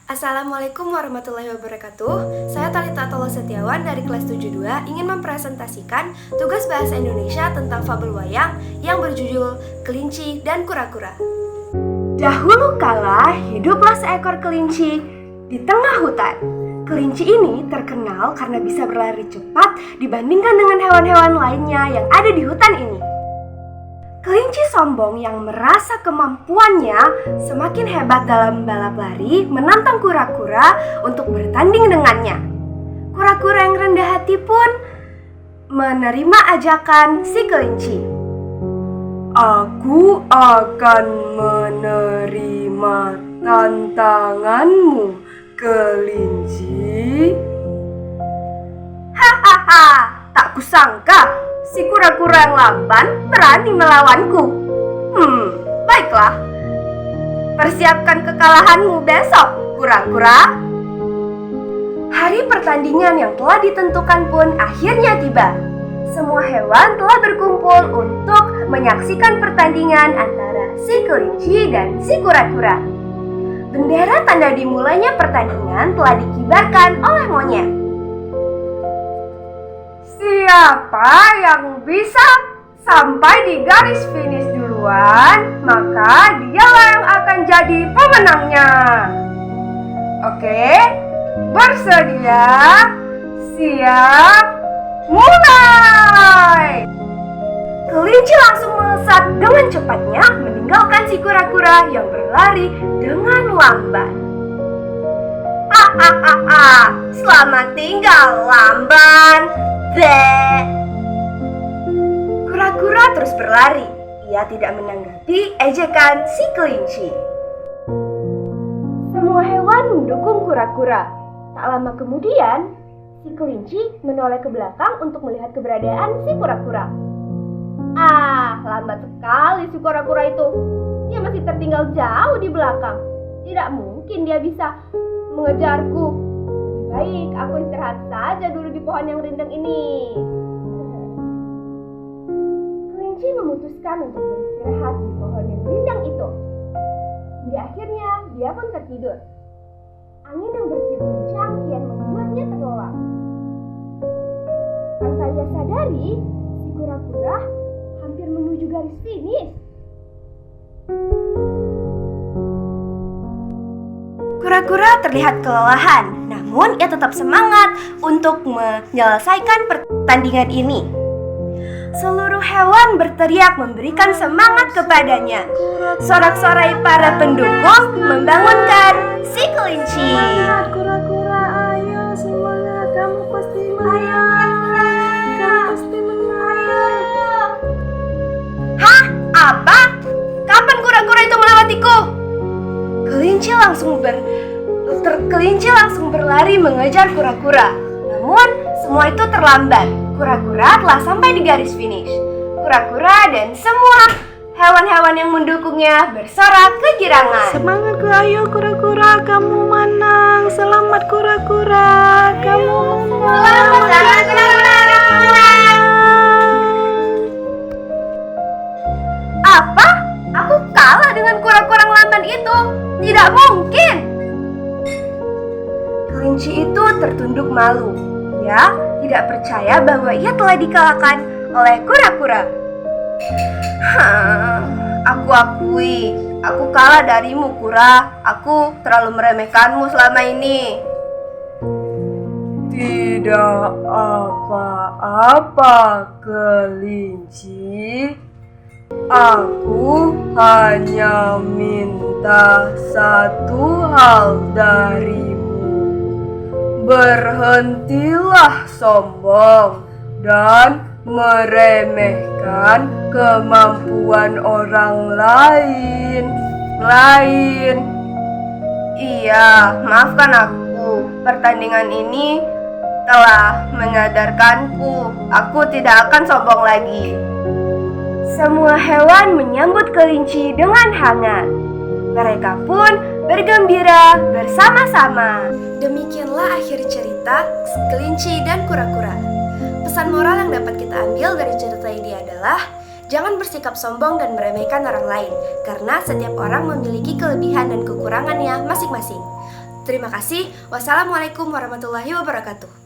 Assalamualaikum warahmatullahi wabarakatuh. Saya Talita Tolo Setiawan dari kelas 72 ingin mempresentasikan tugas bahasa Indonesia tentang fabel wayang yang berjudul Kelinci dan Kura-Kura. Dahulu kala hiduplah seekor kelinci di tengah hutan. Kelinci ini terkenal karena bisa berlari cepat dibandingkan dengan hewan-hewan lainnya yang ada di hutan ini. Kelinci sombong yang merasa kemampuannya semakin hebat dalam balap lari menantang kura-kura untuk bertanding dengannya. Kura-kura yang rendah hati pun menerima ajakan si kelinci. Aku akan menerima tantanganmu, kelinci. Hahaha, tak kusangka si kura-kura yang lamban berani melawanku. Baiklah. Persiapkan kekalahanmu besok, kura-kura. Hari pertandingan yang telah ditentukan pun akhirnya tiba. Semua hewan telah berkumpul untuk menyaksikan pertandingan antara si kelinci dan si kura-kura. Bendera tanda dimulainya pertandingan telah dikibarkan oleh monyet. Siapa yang bisa sampai di garis finish duluan, maka dialah yang akan jadi pemenangnya. Oke, bersedia, siap, mulai! Kelinci langsung melesat dengan cepatnya meninggalkan si kura-kura yang berlari dengan lamban. Selamat tinggal, lamban. Kura-kura terus berlari. Ia tidak menanggapi ejekan si kelinci. Semua hewan mendukung kura-kura. Tak lama kemudian, si kelinci menoleh ke belakang untuk melihat keberadaan si kura-kura. Lambat sekali si kura-kura itu. Dia masih tertinggal jauh di belakang. Tidak mungkin dia bisa mengejarku. Baik, aku istirahat saja dulu di pohon yang rindang ini. Kelinci memutuskan untuk beristirahat di pohon yang rindang itu. Hingga akhirnya dia pun tertidur. Angin yang bertiup kencang kian membuatnya terlelap. Tanpa ia sadari, si kura-kura hampir menuju garis finish. Kura-kura terlihat kelelahan, namun ia tetap semangat untuk menyelesaikan pertandingan ini. Seluruh hewan berteriak memberikan semangat kepadanya. Sorak-sorai para pendukung membangunkan si kelinci. Semangat kura-kura, ayo semangat, kamu pasti menang. Kamu pasti menang. Hah? Apa? Kapan kura-kura itu melewatiku? Kelinci langsung berlari mengejar kura-kura. Namun semua itu terlambat. Kura-kura telah sampai di garis finish. Kura-kura dan semua hewan-hewan yang mendukungnya bersorak kegirangan. Semangat ayo kura-kura, kamu menang. Selamat kura-kura, kamu menang. Selamat kura-kura. Apa? Aku kalah dengan kura-kura lamban itu? Tidak mungkin. Kelinci itu tertunduk malu. Ia tidak percaya bahwa ia telah dikalahkan oleh kura-kura. Aku akui, aku kalah darimu, kura. Aku terlalu meremehkanmu selama ini. Tidak apa-apa, kelinci. Aku hanya minta satu hal darimu. Berhentilah sombong dan meremehkan kemampuan orang lain. Iya, maafkan aku. Pertandingan ini telah menyadarkanku. Aku tidak akan sombong lagi. Semua hewan menyambut kelinci dengan hangat. Mereka pun bergembira bersama-sama. Demikianlah akhir cerita Kelinci dan Kura-Kura. Pesan moral yang dapat kita ambil dari cerita ini adalah jangan bersikap sombong dan meremehkan orang lain, karena setiap orang memiliki kelebihan dan kekurangannya masing-masing. Terima kasih. Wassalamualaikum warahmatullahi wabarakatuh.